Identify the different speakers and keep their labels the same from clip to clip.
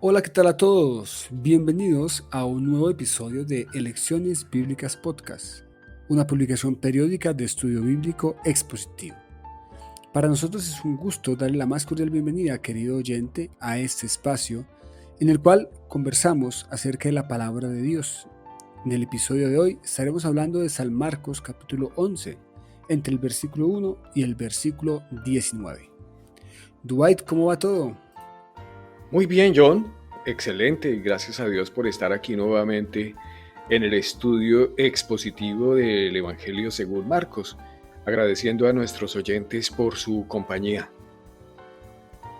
Speaker 1: Hola, ¿qué tal a todos? Bienvenidos a un nuevo episodio de Elecciones Bíblicas Podcast, una publicación periódica de estudio bíblico expositivo. Para nosotros es un gusto darle la más cordial bienvenida, querido oyente, a este espacio en el cual conversamos acerca de la palabra de Dios. En el episodio de hoy estaremos hablando de San Marcos capítulo 11, entre el versículo 1 y el versículo 19. Dwight, ¿cómo va todo?
Speaker 2: Muy bien, John. Excelente. Gracias a Dios por estar aquí nuevamente en el estudio expositivo del Evangelio según Marcos, agradeciendo a nuestros oyentes por su compañía.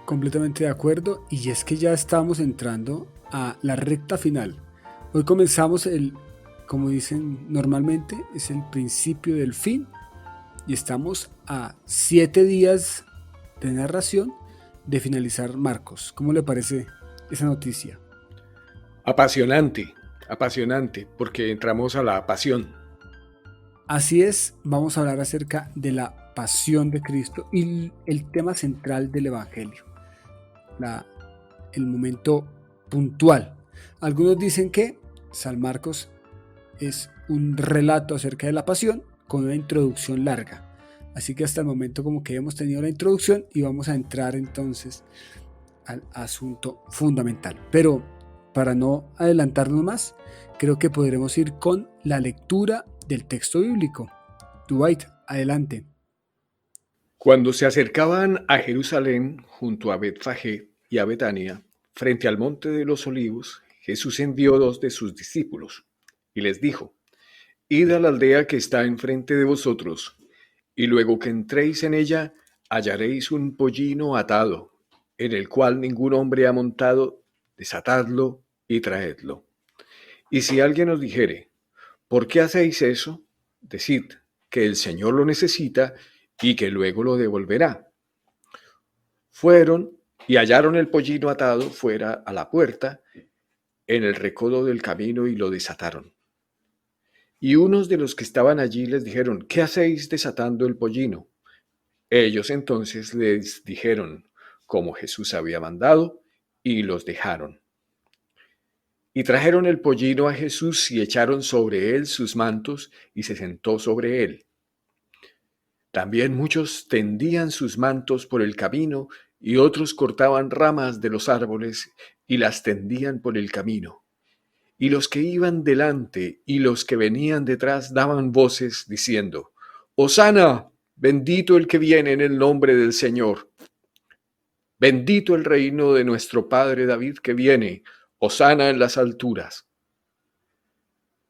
Speaker 1: Completamente de acuerdo, y es que ya estamos entrando a la recta final. Hoy comenzamos como dicen normalmente, es el principio del fin, y estamos a 7 días de narración de finalizar Marcos. ¿Cómo le parece esa noticia?
Speaker 2: Apasionante, apasionante, porque entramos a la pasión.
Speaker 1: Así es, vamos a hablar acerca de la pasión de Cristo y el tema central del Evangelio, el momento puntual. Algunos dicen que San Marcos es un relato acerca de la pasión con una introducción larga. Así que hasta el momento como que hemos tenido la introducción y vamos a entrar entonces al asunto fundamental. Pero para no adelantarnos más, creo que podremos ir con la lectura del texto bíblico. Dwight, adelante.
Speaker 2: Cuando se acercaban a Jerusalén, junto a Betfagé y a Betania, frente al monte de los olivos, Jesús envió 2 de sus discípulos y les dijo: Id a la aldea que está enfrente de vosotros, y luego que entréis en ella, hallaréis un pollino atado, en el cual ningún hombre ha montado. Desatadlo y traedlo. Y si alguien os dijere: ¿por qué hacéis eso? Decid que el Señor lo necesita y que luego lo devolverá. Fueron y hallaron el pollino atado fuera a la puerta, en el recodo del camino, y lo desataron. Y unos de los que estaban allí les dijeron: ¿qué hacéis desatando el pollino? Ellos entonces les dijeron como Jesús había mandado, y los dejaron. Y trajeron el pollino a Jesús y echaron sobre él sus mantos, y se sentó sobre él. También muchos tendían sus mantos por el camino, y otros cortaban ramas de los árboles y las tendían por el camino. Y los que iban delante y los que venían detrás daban voces diciendo: Hosana, bendito el que viene en el nombre del Señor. Bendito el reino de nuestro padre David que viene, hosana en las alturas.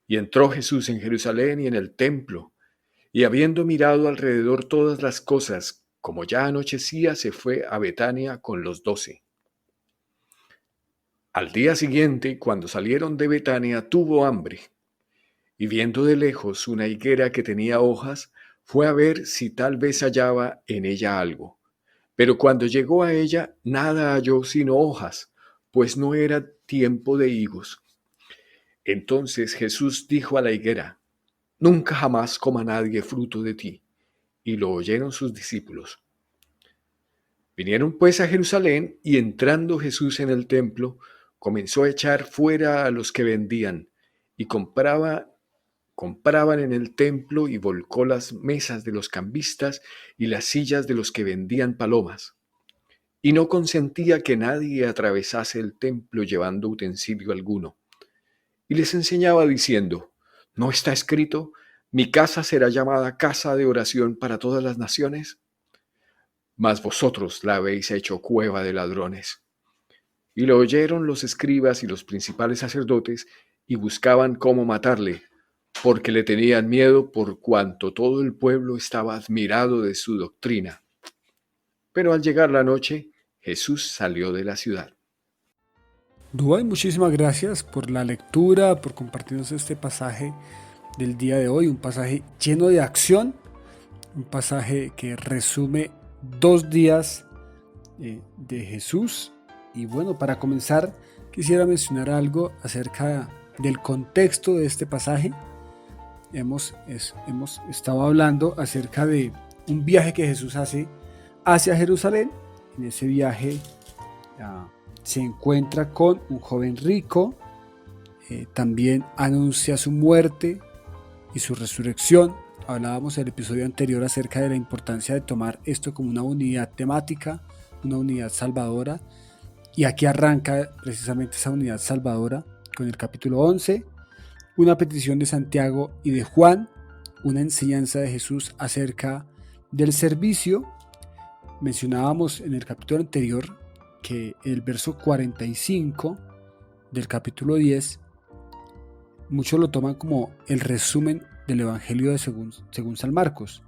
Speaker 2: Y entró Jesús en Jerusalén y en el templo, y habiendo mirado alrededor todas las cosas, como ya anochecía, se fue a Betania con los 12. Al día siguiente, cuando salieron de Betania, tuvo hambre, y viendo de lejos una higuera que tenía hojas, fue a ver si tal vez hallaba en ella algo. Pero cuando llegó a ella, nada halló sino hojas, pues no era tiempo de higos. Entonces Jesús dijo a la higuera: Nunca jamás coma nadie fruto de ti. Y lo oyeron sus discípulos. Vinieron pues a Jerusalén, y entrando Jesús en el templo, comenzó a echar fuera a los que vendían, y compraban en el templo, y volcó las mesas de los cambistas y las sillas de los que vendían palomas. Y no consentía que nadie atravesase el templo llevando utensilio alguno. Y les enseñaba diciendo: ¿no está escrito: mi casa será llamada casa de oración para todas las naciones? Mas vosotros la habéis hecho cueva de ladrones. Y lo oyeron los escribas y los principales sacerdotes, y buscaban cómo matarle, porque le tenían miedo, por cuanto todo el pueblo estaba admirado de su doctrina. Pero al llegar la noche, Jesús salió de la ciudad.
Speaker 1: Dwight, muchísimas gracias por la lectura, por compartirnos este pasaje del día de hoy, un pasaje lleno de acción, un pasaje que resume 2 días de Jesús. Y bueno, para comenzar, quisiera mencionar algo acerca del contexto de este pasaje. Hemos estado hablando acerca de un viaje que Jesús hace hacia Jerusalén. En ese viaje se encuentra con un joven rico, también anuncia su muerte y su resurrección. Hablábamos en el episodio anterior acerca de la importancia de tomar esto como una unidad temática, una unidad salvadora, y aquí arranca precisamente esa unidad salvadora con el capítulo 11, una petición de Santiago y de Juan, una enseñanza de Jesús acerca del servicio. Mencionábamos en el capítulo anterior que el verso 45 del capítulo 10, muchos lo toman como el resumen del Evangelio de según San Marcos,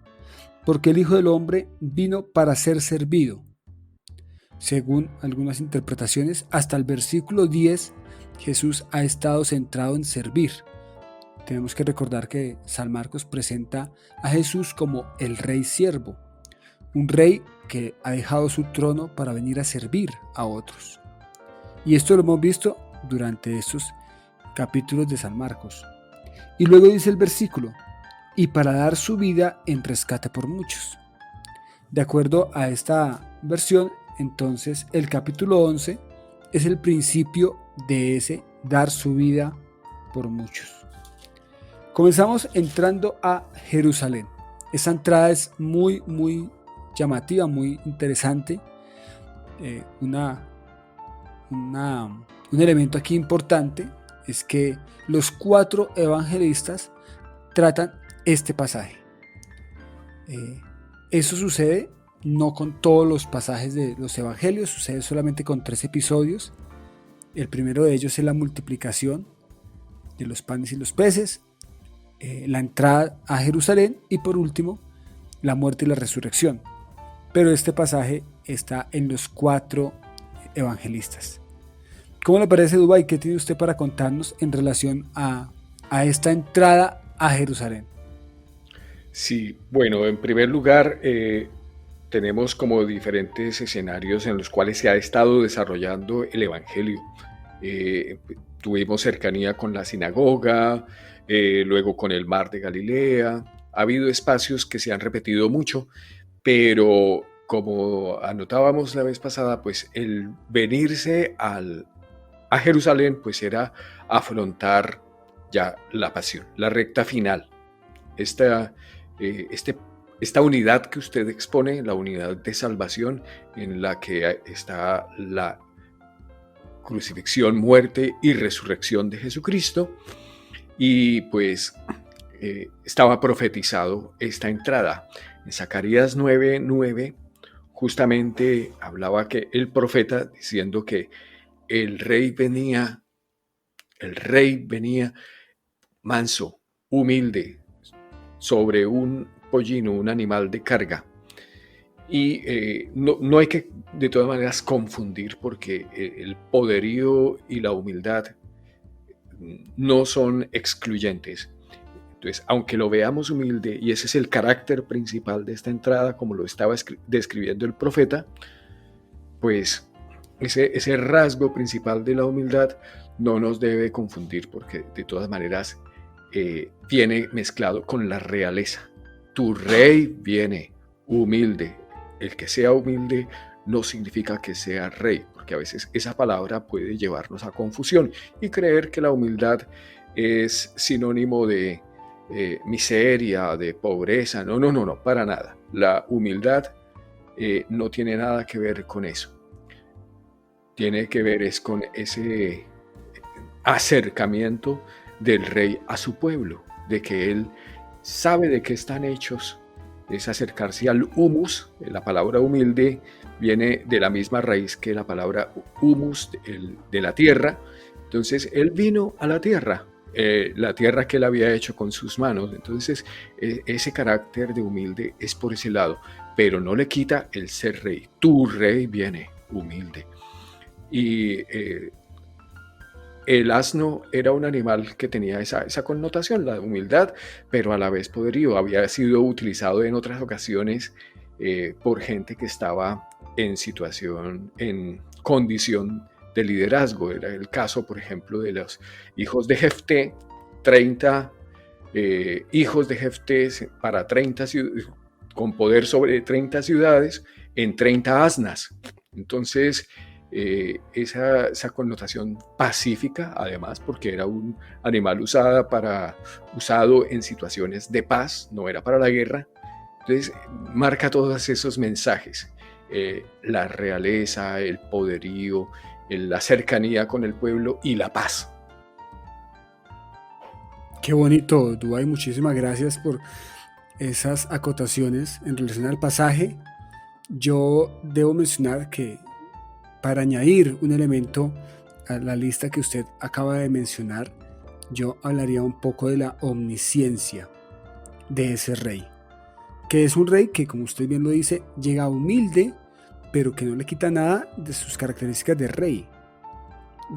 Speaker 1: porque el Hijo del Hombre vino para ser servido. Según algunas interpretaciones, hasta el versículo 10, Jesús ha estado centrado en servir. Tenemos que recordar que San Marcos presenta a Jesús como el rey siervo, un rey que ha dejado su trono para venir a servir a otros. Y esto lo hemos visto durante estos capítulos de San Marcos. Y luego dice el versículo, y para dar su vida en rescate por muchos. De acuerdo a esta versión, entonces el capítulo 11 es el principio de ese dar su vida por muchos. Comenzamos entrando a Jerusalén. Esa entrada es muy llamativa, muy interesante. Un elemento aquí importante es que los 4 evangelistas tratan este pasaje. Eso sucede no con todos los pasajes de los evangelios, sucede solamente con 3 episodios. El primero de ellos es la multiplicación de los panes y los peces, la entrada a Jerusalén y por último la muerte y la resurrección. Pero este pasaje está en los 4 evangelistas. ¿Cómo le parece, Dubái? ¿Qué tiene usted para contarnos en relación a esta entrada a Jerusalén?
Speaker 2: Sí, bueno, en primer lugar, tenemos como diferentes escenarios en los cuales se ha estado desarrollando el Evangelio. Tuvimos cercanía con la sinagoga, luego con el mar de Galilea. Ha habido espacios que se han repetido mucho, pero como anotábamos la vez pasada, pues el venirse a Jerusalén pues era afrontar ya la pasión, la recta final. Esta unidad que usted expone, la unidad de salvación en la que está la crucifixión, muerte y resurrección de Jesucristo, y pues estaba profetizado esta entrada. En Zacarías 9:9 justamente hablaba que el profeta diciendo que el rey venía manso, humilde, sobre un pollino, un animal de carga. Y no hay que de todas maneras confundir, porque el poderío y la humildad no son excluyentes. Entonces, aunque lo veamos humilde, y ese es el carácter principal de esta entrada, como lo estaba describiendo el profeta, pues ese rasgo principal de la humildad no nos debe confundir, porque de todas maneras viene mezclado con la realeza. Tu rey viene humilde. El que sea humilde no significa que sea rey, porque a veces esa palabra puede llevarnos a confusión y creer que la humildad es sinónimo de miseria, de pobreza. No, para nada. La humildad no tiene nada que ver con eso. Tiene que ver es con ese acercamiento del rey a su pueblo, de que él sabe de qué están hechos. Es acercarse al humus. La palabra humilde viene de la misma raíz que la palabra humus, de la tierra. Entonces él vino a la tierra que él había hecho con sus manos. Entonces ese carácter de humilde es por ese lado, pero no le quita el ser rey. Tu rey viene humilde. Y el asno era un animal que tenía esa connotación, la humildad, pero a la vez poderío. Había sido utilizado en otras ocasiones por gente que estaba en condición de liderazgo. Era el caso, por ejemplo, de los hijos de Jefté, 30 hijos de Jefté para 30 ciudades, con poder sobre 30 ciudades en 30 asnas. Entonces, esa connotación pacífica, además, porque era un animal usado en situaciones de paz, no era para la guerra. Entonces, marca todos esos mensajes, la realeza, el poderío, la cercanía con el pueblo y la paz.
Speaker 1: Qué bonito, Dubái. Muchísimas gracias por esas acotaciones en relación al pasaje. Yo debo mencionar que para añadir un elemento a la lista que usted acaba de mencionar, yo hablaría un poco de la omnisciencia de ese rey, que es un rey que, como usted bien lo dice, llega humilde, pero que no le quita nada de sus características de rey.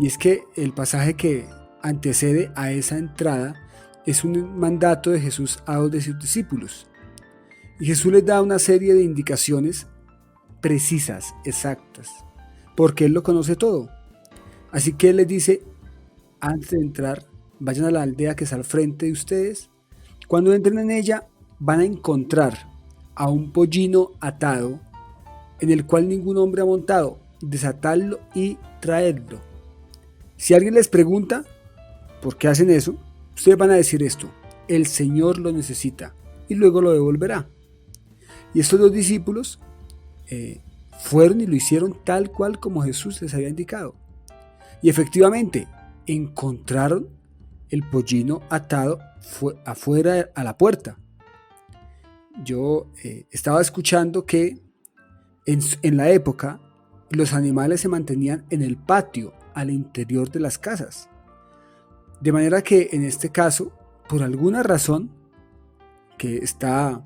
Speaker 1: Y es que el pasaje que antecede a esa entrada es un mandato de Jesús a dos de sus discípulos. Y Jesús les da una serie de indicaciones precisas, exactas, porque Él lo conoce todo. Así que Él les dice, antes de entrar, vayan a la aldea que está al frente de ustedes. Cuando entren en ella, van a encontrar a un pollino atado, en el cual ningún hombre ha montado. Desatadlo y traedlo. Si alguien les pregunta por qué hacen eso, ustedes van a decir esto: el Señor lo necesita, y luego lo devolverá. Y estos dos discípulos fueron y lo hicieron tal cual como Jesús les había indicado. Y efectivamente, encontraron el pollino atado afuera a la puerta. Yo estaba escuchando que en la época los animales se mantenían en el patio, al interior de las casas. De manera que en este caso, por alguna razón que está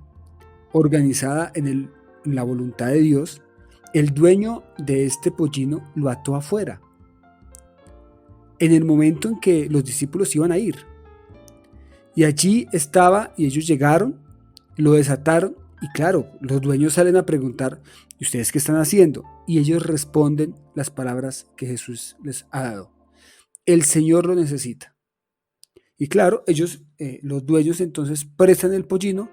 Speaker 1: organizada en la voluntad de Dios, el dueño de este pollino lo ató afuera, en el momento en que los discípulos iban a ir. Y allí estaba, y ellos llegaron, lo desataron, y claro, los dueños salen a preguntar, ¿y ustedes qué están haciendo? Y ellos responden las palabras que Jesús les ha dado: el Señor lo necesita. Y claro, ellos, los dueños, entonces prestan el pollino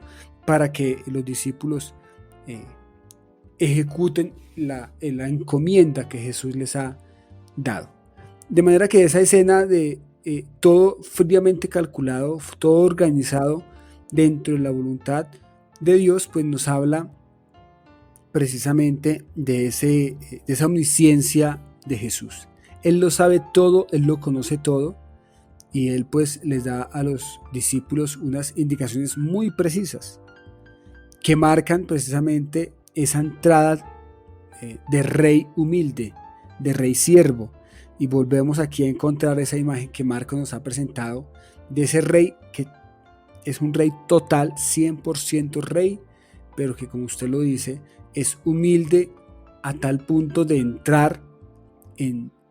Speaker 1: para que los discípulos ejecuten la encomienda que Jesús les ha dado. De manera que esa escena de todo fríamente calculado, todo organizado dentro de la voluntad de Dios, pues nos habla precisamente de esa omnisciencia de Jesús. Él lo sabe todo, Él lo conoce todo, y Él pues les da a los discípulos unas indicaciones muy precisas que marcan precisamente esa entrada de rey humilde, de rey siervo. Y volvemos aquí a encontrar esa imagen que Marcos nos ha presentado de ese rey que es un rey total, 100% rey, pero que, como usted lo dice, es humilde a tal punto de entrar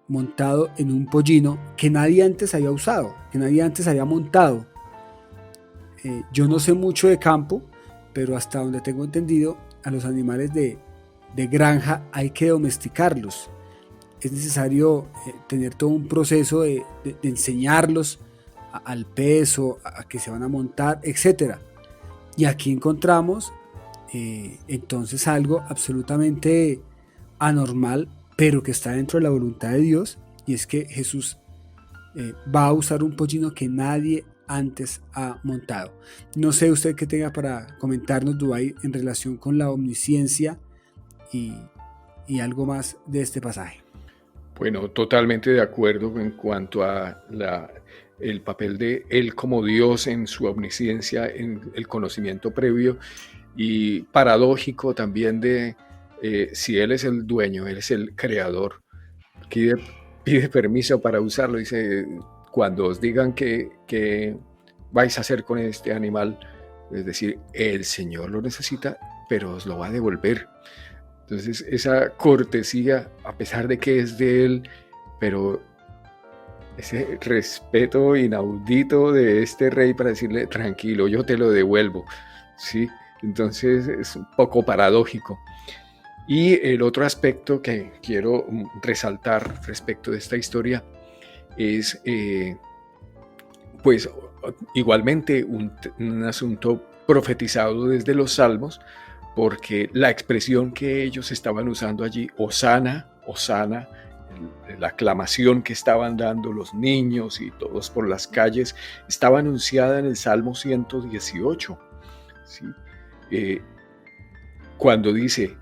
Speaker 1: montado en un pollino que nadie antes había usado, que nadie antes había montado. Yo no sé mucho de campo, pero hasta donde tengo entendido, a los animales de granja hay que domesticarlos. Es necesario tener todo un proceso de enseñarlos al peso, a que se van a montar, etc. Y aquí encontramos entonces algo absolutamente anormal, pero que está dentro de la voluntad de Dios, y es que Jesús va a usar un pollino que nadie antes ha montado. No sé usted qué tenga para comentarnos, Dubái, en relación con la omnisciencia y algo más de este pasaje.
Speaker 2: Bueno, totalmente de acuerdo en cuanto a el papel de Él como Dios en su omnisciencia, en el conocimiento previo, y paradójico también de si Él es el dueño, Él es el creador, pide permiso para usarlo. Dice, cuando os digan que vais a hacer con este animal, es decir, el Señor lo necesita, pero os lo va a devolver. Entonces, esa cortesía, a pesar de que es de Él, pero ese respeto inaudito de este rey para decirle, tranquilo, yo te lo devuelvo, ¿sí? Entonces, es un poco paradójico. Y el otro aspecto que quiero resaltar respecto de esta historia es, pues, igualmente un asunto profetizado desde los Salmos, porque la expresión que ellos estaban usando allí, Hosana, Hosana, la aclamación que estaban dando los niños y todos por las calles estaba anunciada en el Salmo 118, ¿sí? Cuando dice: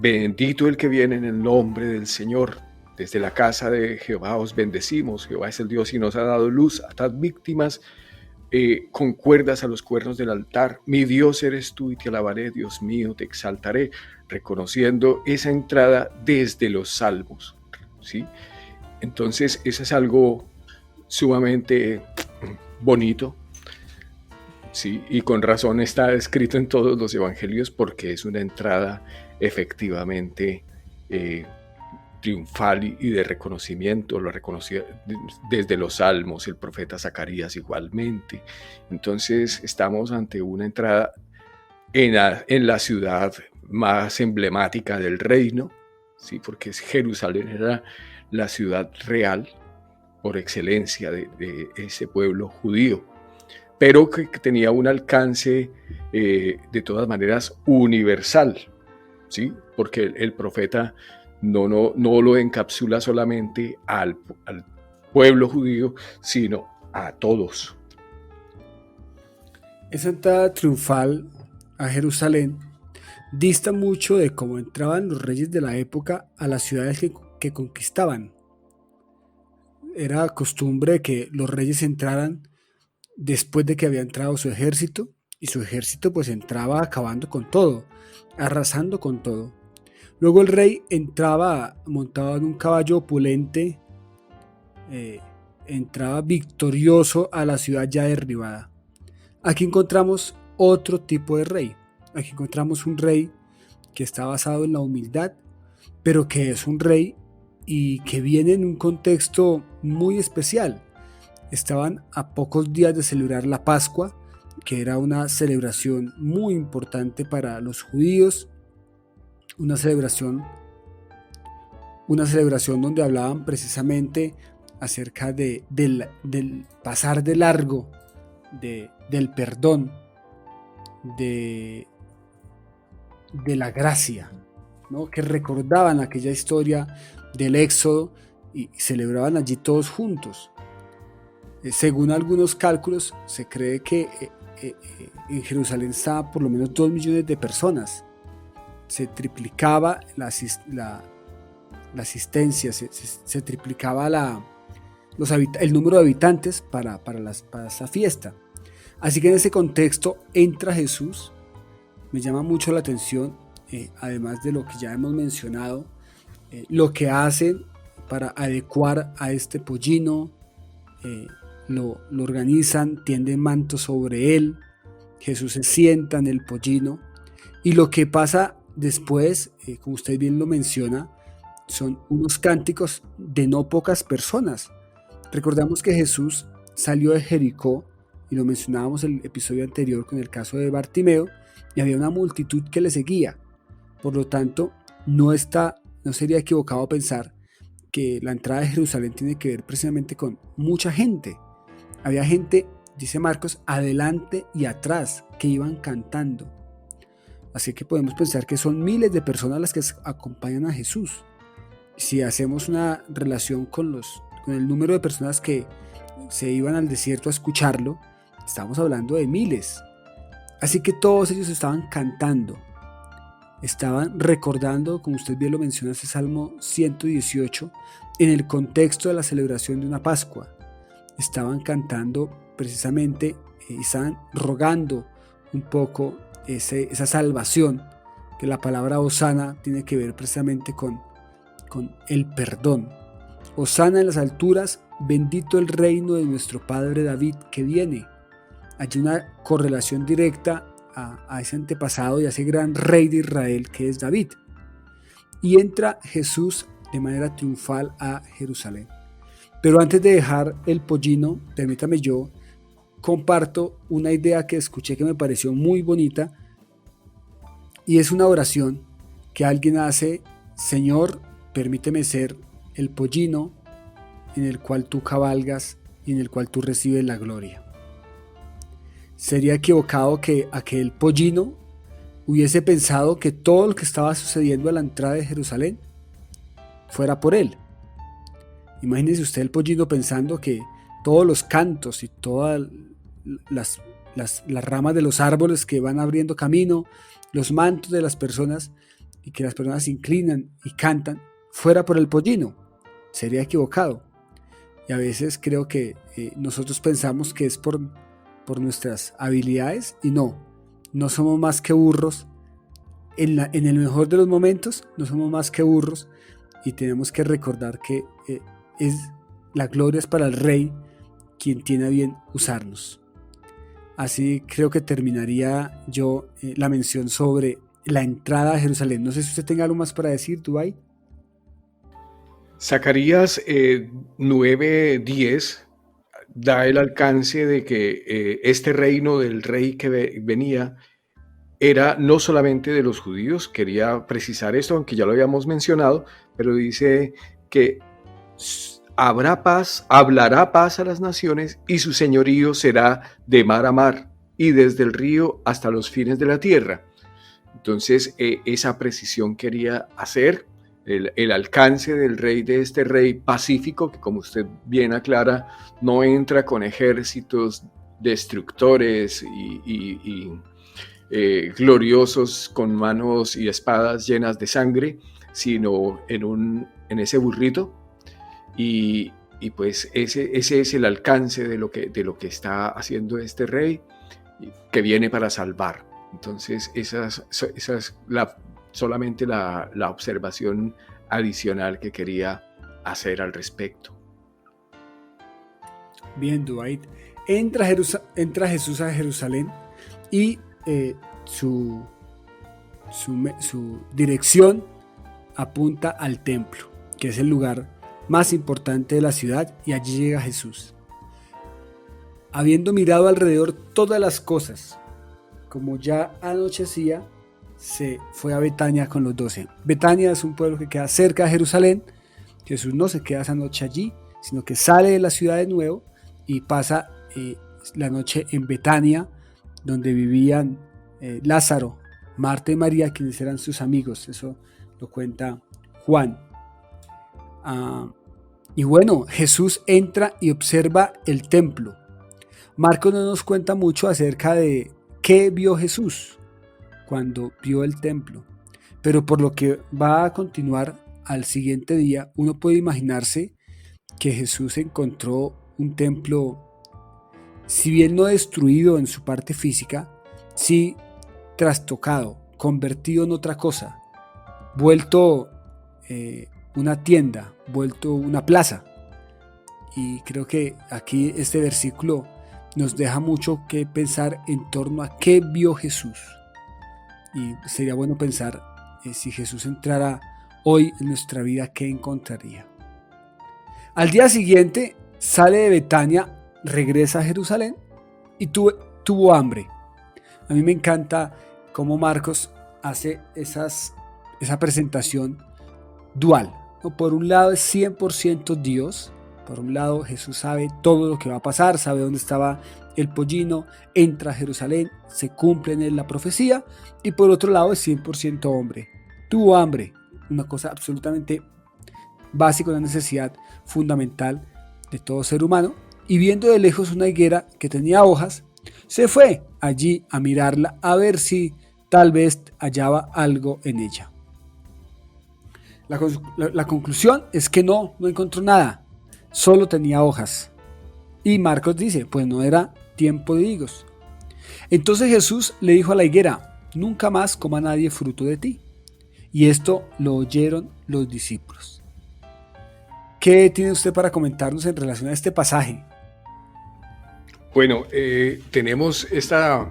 Speaker 2: bendito el que viene en el nombre del Señor, desde la casa de Jehová os bendecimos, Jehová es el Dios y nos ha dado luz, atad víctimas con cuerdas a los cuernos del altar, mi Dios eres tú y te alabaré, Dios mío, te exaltaré, reconociendo esa entrada desde los salmos, ¿sí? Entonces, eso es algo sumamente bonito, ¿sí? Y con razón está escrito en todos los evangelios, porque es una entrada efectivamente triunfal y de reconocimiento. Lo reconocía desde los salmos, el profeta Zacarías igualmente. Entonces estamos ante una entrada en la ciudad más emblemática del reino, ¿sí? Porque Jerusalén era la ciudad real por excelencia de ese pueblo judío, pero que tenía un alcance de todas maneras universal, ¿sí? Porque el profeta no lo encapsula solamente al pueblo judío, sino a todos.
Speaker 1: Esa entrada triunfal a Jerusalén dista mucho de cómo entraban los reyes de la época a las ciudades que conquistaban. Era costumbre que los reyes entraran después de que había entrado su ejército, y su ejército pues entraba acabando con todo, arrasando con todo. Luego el rey entraba montado en un caballo opulente, entraba victorioso a la ciudad ya derribada. Aquí encontramos otro tipo de rey. Aquí encontramos un rey que está basado en la humildad, pero que es un rey y que viene en un contexto muy especial. Estaban a pocos días de celebrar la Pascua, que era una celebración muy importante para los judíos, una celebración donde hablaban precisamente acerca del pasar de largo, del perdón, de la gracia, ¿no? Que recordaban aquella historia del Éxodo y celebraban allí todos juntos. Según algunos cálculos, se cree que en Jerusalén estaban por lo menos 2 millones de personas. Se triplicaba la asistencia, se triplicaba el número de habitantes para esa fiesta. Así que en ese contexto entra Jesús. Me llama mucho la atención, además de lo que ya hemos mencionado, lo que hacen para adecuar a este pollino. Lo organizan, tienden mantos sobre él, Jesús se sienta en el pollino, y lo que pasa después, como usted bien lo menciona, son unos cánticos de no pocas personas. Recordamos que Jesús salió de Jericó, y lo mencionábamos en el episodio anterior con el caso de Bartimeo, y había una multitud que le seguía. Por lo tanto, no sería equivocado pensar que la entrada de Jerusalén tiene que ver precisamente con mucha gente. Había gente, dice Marcos, adelante y atrás, que iban cantando. Así que podemos pensar que son miles de personas las que acompañan a Jesús. Si hacemos una relación con el número de personas que se iban al desierto a escucharlo, estamos hablando de miles. Así que todos ellos estaban cantando, estaban recordando, como usted bien lo menciona, ese Salmo 118, en el contexto de la celebración de una Pascua. Estaban cantando precisamente y estaban rogando un poco esa salvación, que la palabra Hosana tiene que ver precisamente con el perdón. Hosana en las alturas, bendito el reino de nuestro padre David que viene. Hay una correlación directa a ese antepasado y a ese gran rey de Israel que es David. Y entra Jesús de manera triunfal a Jerusalén. Pero antes de dejar el pollino, permítame, yo comparto una idea que escuché que me pareció muy bonita, y es una oración que alguien hace: Señor, permíteme ser el pollino en el cual tú cabalgas y en el cual tú recibes la gloria. Sería equivocado que aquel pollino hubiese pensado que todo lo que estaba sucediendo a la entrada de Jerusalén fuera por él. Imagínese usted el pollino pensando que todos los cantos y todas las ramas de los árboles que van abriendo camino, los mantos de las personas y que las personas se inclinan y cantan, fuera por el pollino. Sería equivocado. Y a veces creo que nosotros pensamos que es por nuestras habilidades y no somos más que burros. En el mejor de los momentos no somos más que burros y tenemos que recordar que la gloria es para el Rey, quien tiene a bien usarnos. Así creo que terminaría yo la mención sobre la entrada a Jerusalén. No sé si usted tenga algo más para decir, Dubái.
Speaker 2: Zacarías 9:10 da el alcance de que este reino del rey que venía era no solamente de los judíos. Quería precisar esto, aunque ya lo habíamos mencionado, pero dice que habrá paz, hablará paz a las naciones y su señorío será de mar a mar y desde el río hasta los fines de la tierra. Entonces, esa precisión quería hacer. El alcance del rey, de este rey pacífico, que como usted bien aclara, no entra con ejércitos destructores y gloriosos con manos y espadas llenas de sangre, sino en ese burrito. Y pues ese es el alcance de lo que está haciendo este rey, que viene para salvar. Entonces, esa es solamente la observación adicional que quería hacer al respecto.
Speaker 1: Bien, Dwight. Entra Jesús a Jerusalén y su dirección apunta al templo, que es el lugar más importante de la ciudad, y allí llega Jesús. Habiendo mirado alrededor todas las cosas, como ya anochecía, se fue a Betania con los 12. Betania es un pueblo que queda cerca de Jerusalén. Jesús no se queda esa noche allí, sino que sale de la ciudad de nuevo y pasa la noche en Betania, donde vivían Lázaro, Marta y María, quienes eran sus amigos. Eso lo cuenta Juan. Y bueno, Jesús entra y observa el templo. Marcos no nos cuenta mucho acerca de qué vio Jesús cuando vio el templo, pero por lo que va a continuar al siguiente día, uno puede imaginarse que Jesús encontró un templo, si bien no destruido en su parte física, sí trastocado, convertido en otra cosa, vuelto una tienda, vuelto una plaza. Y creo que aquí este versículo nos deja mucho que pensar en torno a qué vio Jesús. Y sería bueno pensar si Jesús entrara hoy en nuestra vida, ¿qué encontraría? Al día siguiente sale de Betania, regresa a Jerusalén y tuvo hambre. A mí me encanta cómo Marcos hace esa presentación dual, ¿no? Por un lado es 100% Dios. Por un lado, Jesús sabe todo lo que va a pasar, sabe dónde estaba el pollino, entra a Jerusalén, se cumple en él la profecía, y por otro lado es 100% hombre. Tuvo hambre, una cosa absolutamente básica, una necesidad fundamental de todo ser humano, y viendo de lejos una higuera que tenía hojas, se fue allí a mirarla a ver si tal vez hallaba algo en ella. La conclusión es que no encontró nada. Solo tenía hojas. Y Marcos dice, pues no era tiempo de higos. Entonces Jesús le dijo a la higuera, nunca más coma nadie fruto de ti. Y esto lo oyeron los discípulos. ¿Qué tiene usted para comentarnos en relación a este pasaje?
Speaker 2: Bueno, tenemos esta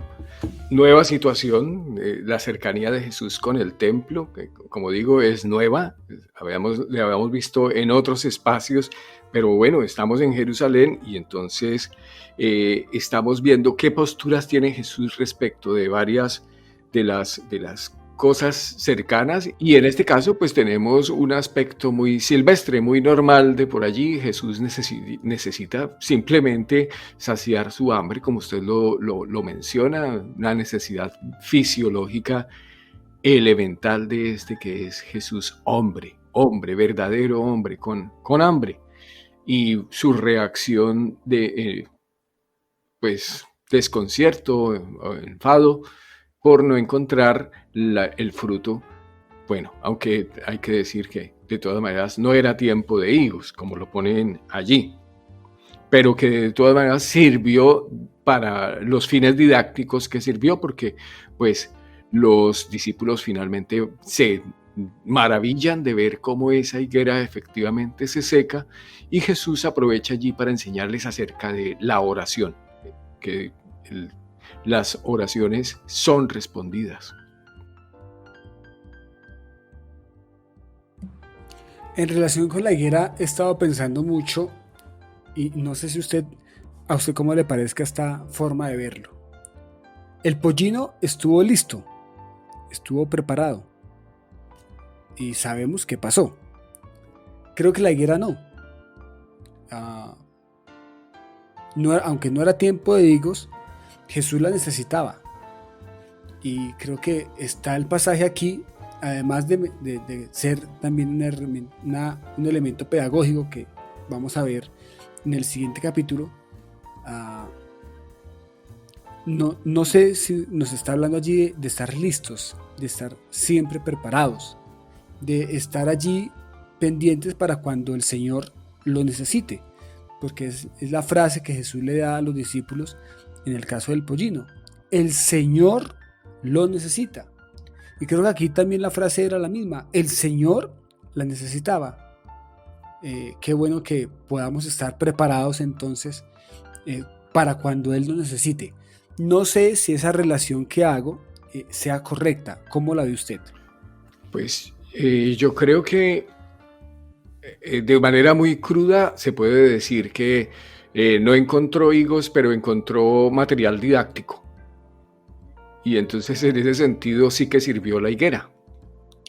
Speaker 2: nueva situación, la cercanía de Jesús con el templo, que como digo es nueva, le habíamos visto en otros espacios, pero bueno, estamos en Jerusalén y entonces estamos viendo qué posturas tiene Jesús respecto de varias de las cosas cercanas, y en este caso pues tenemos un aspecto muy silvestre, muy normal de por allí. Jesús necesita simplemente saciar su hambre, como usted lo menciona, una necesidad fisiológica elemental de que es Jesús hombre, verdadero hombre, con hambre. y su reacción de pues desconcierto o enfado por no encontrar el fruto. Bueno, aunque hay que decir que de todas maneras no era tiempo de higos, como lo ponen allí, pero que de todas maneras sirvió para los fines didácticos que sirvió, porque pues los discípulos finalmente se maravillan de ver cómo esa higuera efectivamente se seca, y Jesús aprovecha allí para enseñarles acerca de la oración, que las oraciones son respondidas.
Speaker 1: En relación con la higuera he estado pensando mucho y no sé si a usted cómo le parezca esta forma de verlo. El pollino estuvo listo, estuvo preparado y sabemos qué pasó. Creo que la higuera no. Ah, aunque no era tiempo de higos, Jesús la necesitaba. Y creo que está el pasaje aquí, además de ser también un elemento pedagógico que vamos a ver en el siguiente capítulo. No sé si nos está hablando allí de estar listos, de estar siempre preparados, de estar allí pendientes para cuando el Señor lo necesite, porque es la frase que Jesús le da a los discípulos en el caso del pollino: el Señor lo necesita. Y creo que aquí también la frase era la misma: el Señor la necesitaba. Qué bueno que podamos estar preparados entonces para cuando Él lo necesite. No sé si esa relación que hago sea correcta. ¿Cómo la ve usted?
Speaker 2: Pues yo creo que de manera muy cruda se puede decir que no encontró higos, pero encontró material didáctico. Y entonces en ese sentido sí que sirvió la higuera.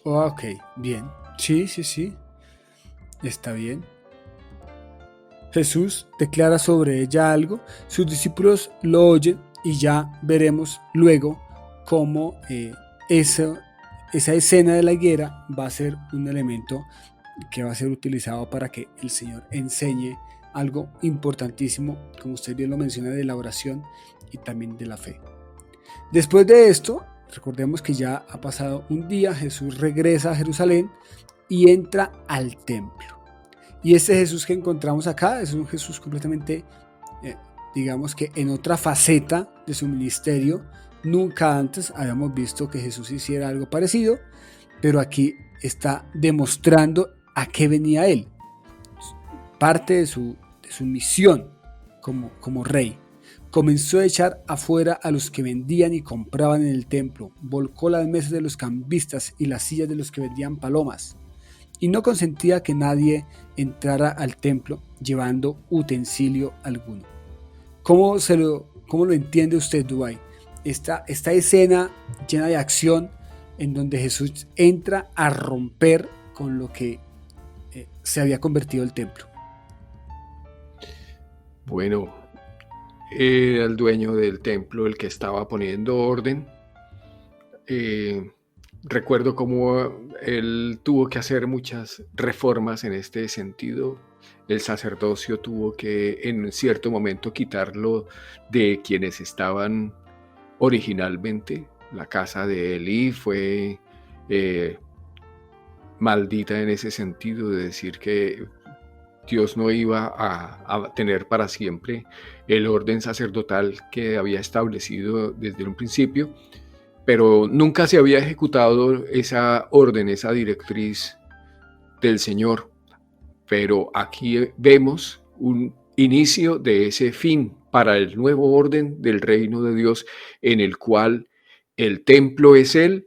Speaker 1: Ok, bien. Sí, sí, sí. Está bien. Jesús declara sobre ella algo, sus discípulos lo oyen y ya veremos luego cómo esa escena de la higuera va a ser un elemento que va a ser utilizado para que el Señor enseñe algo importantísimo, como usted bien lo menciona, de la oración y también de la fe. Después de esto, recordemos que ya ha pasado un día, Jesús regresa a Jerusalén y entra al templo. Y este Jesús que encontramos acá es un Jesús completamente, digamos que en otra faceta de su ministerio. Nunca antes habíamos visto que Jesús hiciera algo parecido, pero aquí está demostrando a qué venía Él. Parte de su misión como rey. Comenzó a echar afuera a los que vendían y compraban en el templo, volcó las mesas de los cambistas y las sillas de los que vendían palomas, y no consentía que nadie entrara al templo llevando utensilio alguno. ¿Cómo lo entiende usted, Dubái? Esta escena llena de acción en donde Jesús entra a romper con lo que se había convertido el templo.
Speaker 2: Bueno, era el dueño del templo el que estaba poniendo orden. Recuerdo cómo él tuvo que hacer muchas reformas en este sentido. El sacerdocio tuvo que en cierto momento quitarlo de quienes estaban originalmente. La casa de Elí fue maldita en ese sentido, de decir que Dios no iba a tener para siempre el orden sacerdotal que había establecido desde un principio, pero nunca se había ejecutado esa orden, esa directriz del Señor. Pero aquí vemos un inicio de ese fin para el nuevo orden del reino de Dios, en el cual el templo es Él,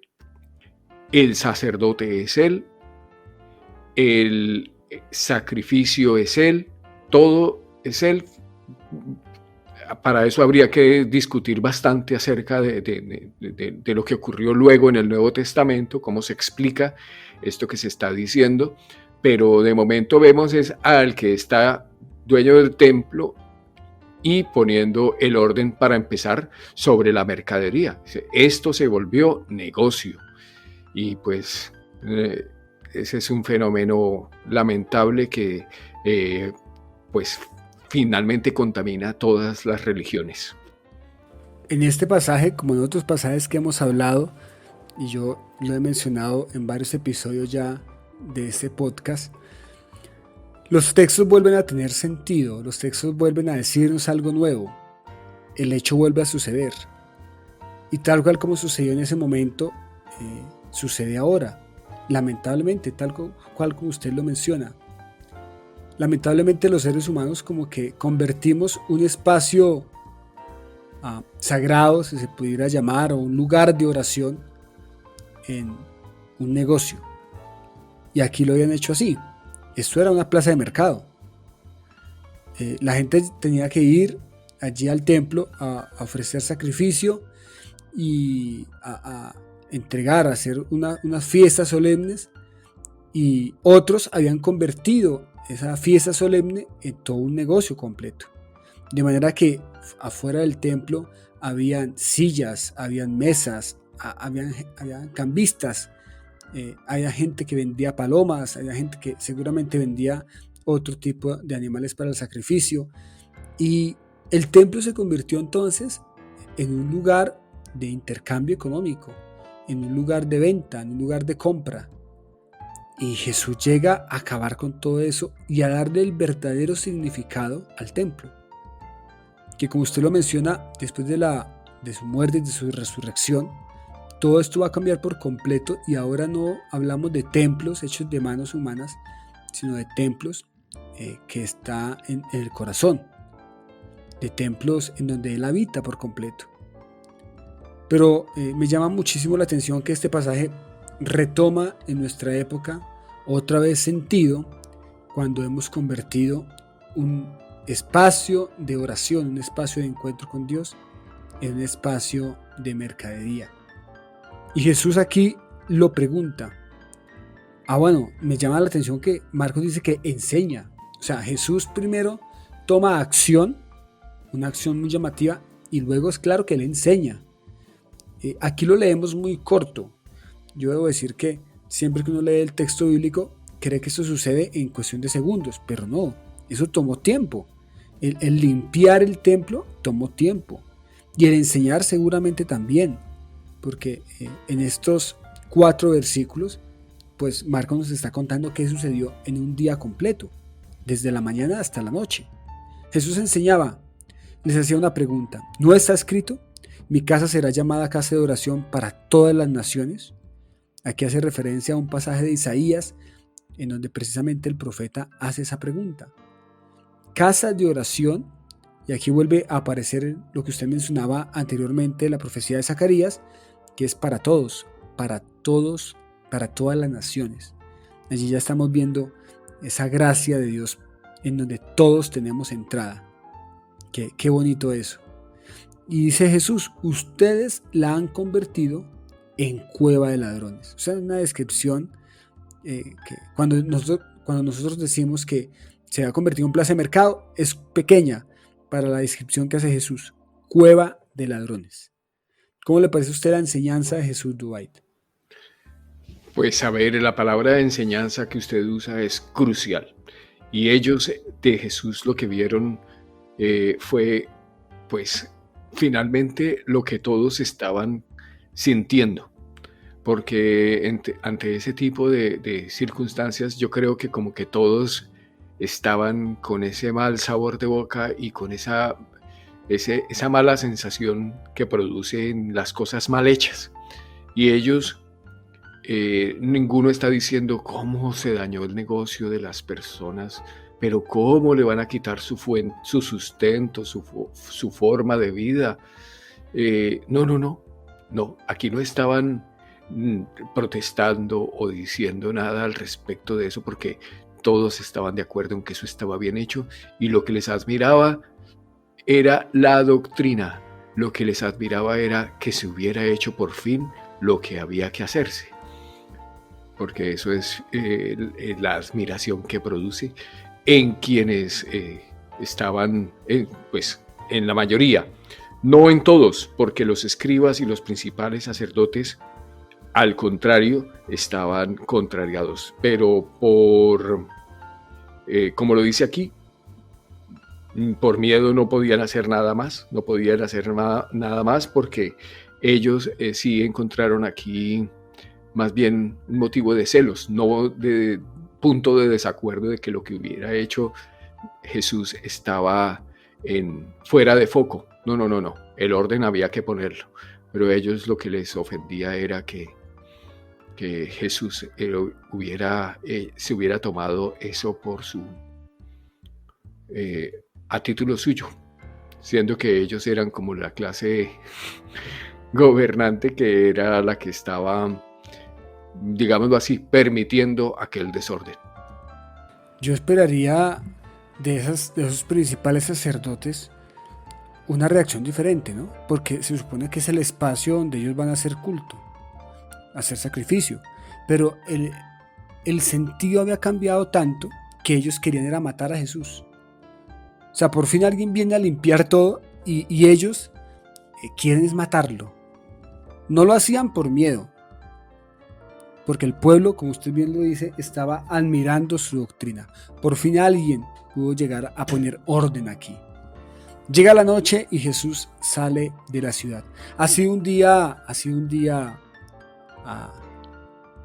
Speaker 2: el sacerdote es Él, el sacrificio es Él, todo es Él. Para eso habría que discutir bastante acerca de lo que ocurrió luego en el Nuevo Testamento, cómo se explica esto que se está diciendo, pero de momento vemos es al que está dueño del templo y poniendo el orden para empezar sobre la mercadería. Esto se volvió negocio y pues ese es un fenómeno lamentable que pues finalmente contamina todas las religiones.
Speaker 1: En este pasaje, como en otros pasajes que hemos hablado, y yo lo he mencionado en varios episodios ya de este podcast, los textos vuelven a tener sentido, los textos vuelven a decirnos algo nuevo, el hecho vuelve a suceder. Y tal cual como sucedió en ese momento, sucede ahora. Lamentablemente, tal cual como usted lo menciona. Lamentablemente los seres humanos como que convertimos un espacio sagrado, si se pudiera llamar, o un lugar de oración en un negocio. Y aquí lo habían hecho así. Esto era una plaza de mercado. La gente tenía que ir allí al templo a ofrecer sacrificio y a entregar, a hacer unas fiestas solemnes, y otros habían convertido esa fiesta solemne en todo un negocio completo. De manera que afuera del templo habían sillas, habían mesas, habían cambistas, había gente que vendía palomas, había gente que seguramente vendía otro tipo de animales para el sacrificio. Y el templo se convirtió entonces en un lugar de intercambio económico, en un lugar de venta, en un lugar de compra. Y Jesús llega a acabar con todo eso y a darle el verdadero significado al templo. Que como usted lo menciona, después de su muerte y de su resurrección, todo esto va a cambiar por completo, y ahora no hablamos de templos hechos de manos humanas, sino de templos que está en el corazón, de templos en donde Él habita por completo. Pero me llama muchísimo la atención que este pasaje retoma en nuestra época otra vez sentido cuando hemos convertido un espacio de oración, un espacio de encuentro con Dios, en un espacio de mercadería. Y Jesús aquí lo pregunta. Bueno, me llama la atención que Marcos dice que enseña. O sea, Jesús primero toma acción, una acción muy llamativa, y luego es claro que Él enseña. Aquí lo leemos muy corto. Yo debo decir que siempre que uno lee el texto bíblico, cree que esto sucede en cuestión de segundos, pero no, eso tomó tiempo. El limpiar el templo tomó tiempo, y el enseñar seguramente también, porque en estos 4 versículos, pues Marcos nos está contando qué sucedió en un día completo, desde la mañana hasta la noche. Jesús enseñaba, les hacía una pregunta: ¿no está escrito? Mi casa será llamada casa de oración para todas las naciones. Aquí hace referencia a un pasaje de Isaías en donde precisamente el profeta hace esa pregunta. Casa de oración, y aquí vuelve a aparecer lo que usted mencionaba anteriormente, la profecía de Zacarías, que es para todos, para todas las naciones. Allí ya estamos viendo esa gracia de Dios en donde todos tenemos entrada. Qué bonito eso. Y dice Jesús, ustedes la han convertido en cueva de ladrones. O sea, una descripción que cuando nosotros decimos que se ha convertido en plaza de mercado, es pequeña para la descripción que hace Jesús. Cueva de ladrones. ¿Cómo le parece a usted la enseñanza de Jesús, Dwight?
Speaker 2: Pues a ver, la palabra de enseñanza que usted usa es crucial. Y ellos de Jesús lo que vieron fue, pues, finalmente lo que todos estaban sintiendo. Porque ante ese tipo de circunstancias, yo creo que como que todos estaban con ese mal sabor de boca y con esa mala sensación que producen las cosas mal hechas. Y ellos, ninguno está diciendo cómo se dañó el negocio de las personas, pero cómo le van a quitar su sustento, su forma de vida. No, aquí no estaban protestando o diciendo nada al respecto de eso, porque todos estaban de acuerdo en que eso estaba bien hecho, y lo que les admiraba era la doctrina, lo que les admiraba era que se hubiera hecho por fin lo que había que hacerse, porque eso es la admiración que produce en quienes estaban, pues en la mayoría, no en todos, porque los escribas y los principales sacerdotes, al contrario, estaban contrariados, pero como lo dice aquí, Por miedo no podían hacer nada más, no podían hacer nada más porque ellos sí encontraron aquí más bien un motivo de celos, no de punto de desacuerdo de que lo que hubiera hecho Jesús estaba fuera de foco. No, no, no, no. El orden había que ponerlo. Pero a ellos lo que les ofendía era que Jesús se hubiera tomado eso por a título suyo, siendo que ellos eran como la clase gobernante que era la que estaba, digámoslo así, permitiendo aquel desorden.
Speaker 1: Yo esperaría de esos principales sacerdotes una reacción diferente, ¿no? Porque se supone que es el espacio donde ellos van a hacer culto, a hacer sacrificio. Pero el sentido había cambiado tanto que ellos querían era matar a Jesús. O sea, por fin alguien viene a limpiar todo y ellos quieren es matarlo. No lo hacían por miedo, porque el pueblo, como usted bien lo dice, estaba admirando su doctrina. Por fin alguien pudo llegar a poner orden aquí. Llega la noche y Jesús sale de la ciudad. Ha sido un día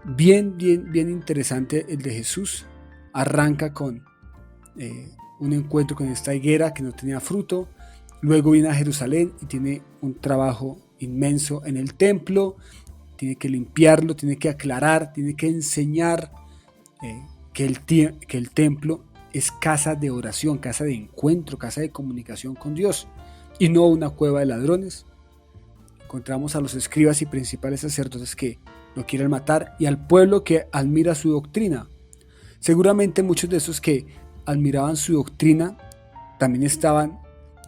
Speaker 1: bien interesante el de Jesús. Arranca con un encuentro con esta higuera que no tenía fruto. Luego viene a Jerusalén y tiene un trabajo inmenso en el templo. Tiene que limpiarlo, tiene que aclarar, tiene que enseñar que el templo es casa de oración, casa de encuentro, casa de comunicación con Dios y no una cueva de ladrones. Encontramos a los escribas y principales sacerdotes que lo quieren matar y al pueblo que admira su doctrina. Seguramente muchos de esos que admiraban su doctrina también estaban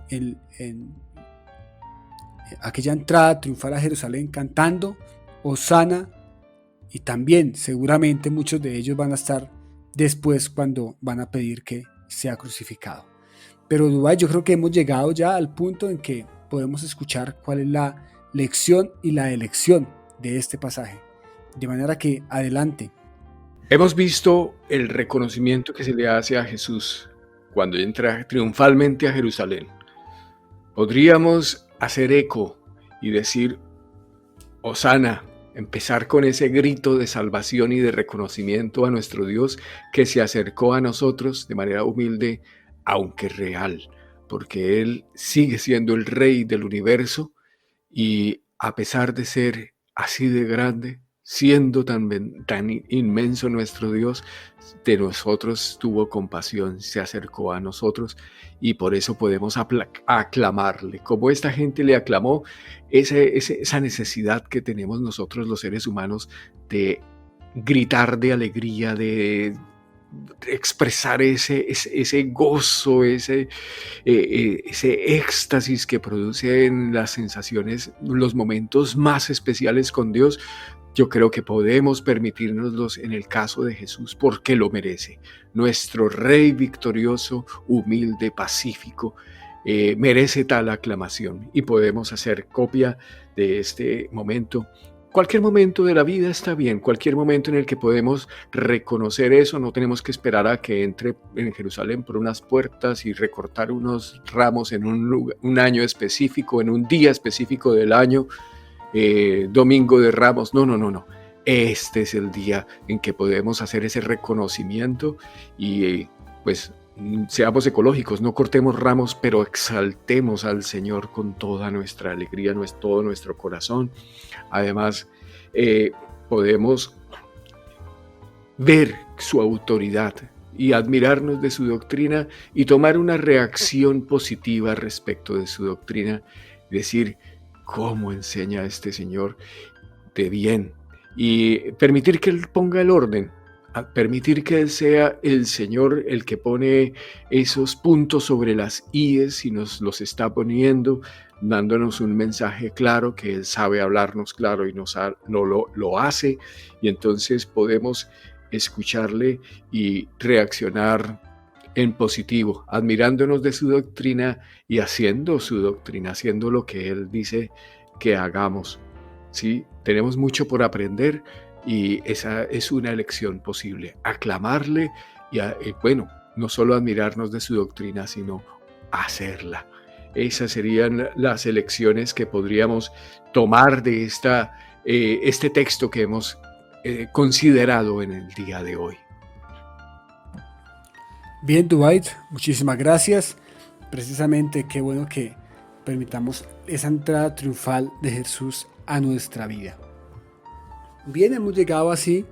Speaker 1: en aquella entrada triunfal a Jerusalén cantando Hosana, y también seguramente muchos de ellos van a estar después cuando van a pedir que sea crucificado. Pero Dubái, yo creo que hemos llegado ya al punto en que podemos escuchar cuál es la lección y la elección de este pasaje. De manera que adelante.
Speaker 2: Hemos visto el reconocimiento que se le hace a Jesús cuando entra triunfalmente a Jerusalén. Podríamos hacer eco y decir, Hosana, empezar con ese grito de salvación y de reconocimiento a nuestro Dios que se acercó a nosotros de manera humilde, aunque real, porque Él sigue siendo el Rey del universo y a pesar de ser así de grande, siendo tan inmenso nuestro Dios, de nosotros tuvo compasión, se acercó a nosotros y por eso podemos aclamarle. Como esta gente le aclamó, esa necesidad que tenemos nosotros los seres humanos de gritar de alegría, de expresar ese gozo, ese éxtasis que producen las sensaciones, los momentos más especiales con Dios. Yo creo que podemos permitirnoslos en el caso de Jesús porque lo merece. Nuestro Rey victorioso, humilde, pacífico, merece tal aclamación y podemos hacer copia de este momento. Cualquier momento de la vida está bien, cualquier momento en el que podemos reconocer eso, no tenemos que esperar a que entre en Jerusalén por unas puertas y recortar unos ramos en un año específico, en un día específico del año, Domingo de Ramos. No. Este es el día en que podemos hacer ese reconocimiento y pues seamos ecológicos, no cortemos ramos, pero exaltemos al Señor con toda nuestra alegría, todo nuestro corazón. Además, podemos ver su autoridad y admirarnos de su doctrina y tomar una reacción positiva respecto de su doctrina, decir cómo enseña este Señor de bien y permitir que Él ponga el orden, permitir que Él sea el Señor el que pone esos puntos sobre las íes y nos los está poniendo, dándonos un mensaje claro, que Él sabe hablarnos claro y lo hace, y entonces podemos escucharle y reaccionar en positivo, admirándonos de su doctrina y haciendo su doctrina, haciendo lo que Él dice que hagamos. ¿Sí? Tenemos mucho por aprender y esa es una elección posible, aclamarle y bueno, no solo admirarnos de su doctrina, sino hacerla. Esas serían las elecciones que podríamos tomar de este texto que hemos considerado en el día de hoy.
Speaker 1: Bien, Dwight, muchísimas gracias. Precisamente qué bueno que permitamos esa entrada triunfal de Jesús a nuestra vida. Bien, hemos llegado así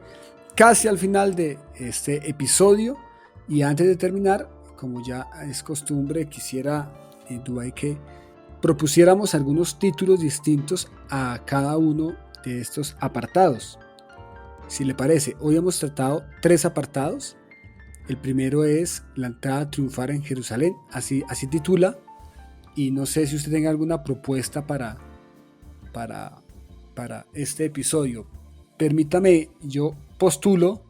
Speaker 1: casi al final de este episodio, y antes de terminar, como ya es costumbre, quisiera, Dwight, que propusiéramos algunos títulos distintos a cada uno de estos apartados. Si le parece, hoy hemos tratado 3 apartados. El primero es la entrada triunfal en Jerusalén, así titula, y no sé si usted tenga alguna propuesta para este episodio. Permítame, yo postulo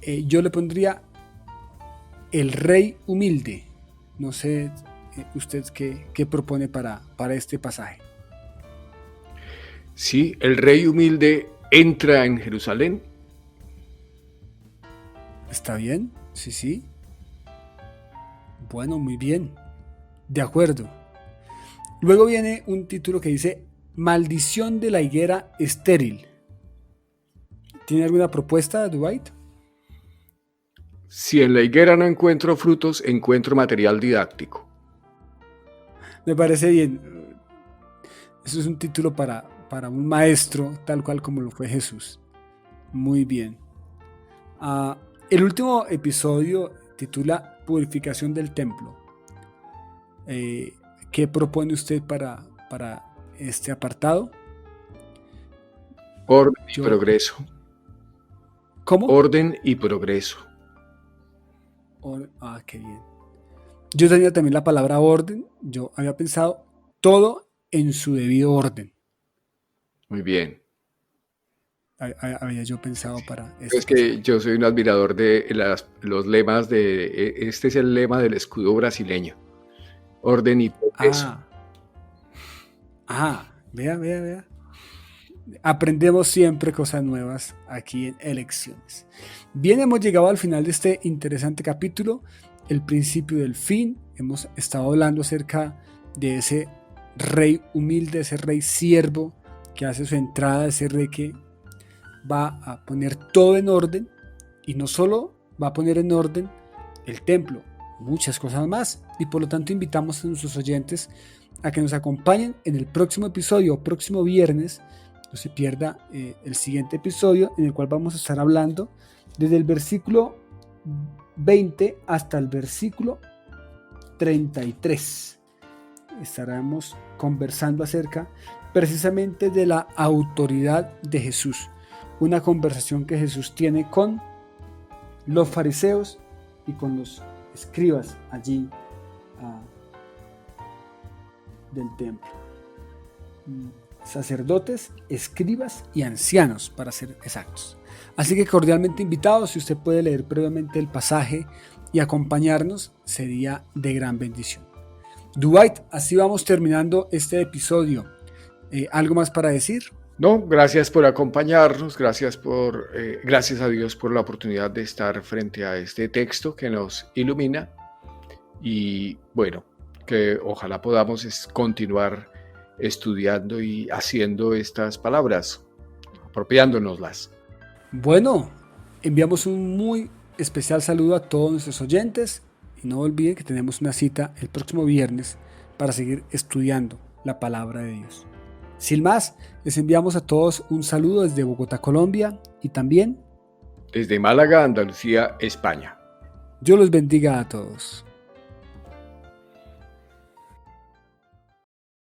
Speaker 1: yo le pondría el rey humilde. No sé usted qué propone para este pasaje.
Speaker 2: Sí, el rey humilde entra en Jerusalén.
Speaker 1: ¿Está bien? Sí. Bueno, muy bien. De acuerdo. Luego viene un título que dice Maldición de la higuera estéril. ¿Tiene alguna propuesta, Dwight?
Speaker 2: Si en la higuera no encuentro frutos, encuentro material didáctico.
Speaker 1: Me parece bien. Eso es un título para un maestro, tal cual como lo fue Jesús. Muy bien. El último episodio titula Purificación del templo. ¿Qué propone usted para este apartado?
Speaker 2: Orden y progreso.
Speaker 1: ¿Cómo?
Speaker 2: Orden y progreso.
Speaker 1: Qué bien. Yo tenía también la palabra orden. Yo había pensado todo en su debido orden.
Speaker 2: Muy bien.
Speaker 1: Había yo pensado para
Speaker 2: esto. Es que yo soy un admirador de los lemas este es el lema del escudo brasileño. Orden y progreso.
Speaker 1: Vea. Aprendemos siempre cosas nuevas aquí en Elecciones. Bien, hemos llegado al final de este interesante capítulo, el principio del fin. Hemos estado hablando acerca de ese rey humilde, ese rey siervo que hace su entrada, ese rey que va a poner todo en orden, y no solo va a poner en orden el templo, muchas cosas más, y por lo tanto invitamos a nuestros oyentes a que nos acompañen en el próximo episodio, próximo viernes. No se pierda el siguiente episodio, en el cual vamos a estar hablando desde el versículo 20 hasta el versículo 33. Estaremos conversando acerca precisamente de la autoridad de Jesús. Una conversación que Jesús tiene con los fariseos y con los escribas allí del templo. Sacerdotes, escribas y ancianos, para ser exactos. Así que cordialmente invitados. Si usted puede leer previamente el pasaje y acompañarnos, sería de gran bendición. Dwight, así vamos terminando este episodio. ¿Algo más para decir?
Speaker 2: No, gracias por acompañarnos, gracias a Dios por la oportunidad de estar frente a este texto que nos ilumina, y bueno, que ojalá podamos continuar estudiando y haciendo estas palabras, apropiándonoslas.
Speaker 1: Bueno, enviamos un muy especial saludo a todos nuestros oyentes, y no olviden que tenemos una cita el próximo viernes para seguir estudiando la palabra de Dios. Sin más, les enviamos a todos un saludo desde Bogotá, Colombia, y también
Speaker 2: desde Málaga, Andalucía, España.
Speaker 1: Dios los bendiga a todos.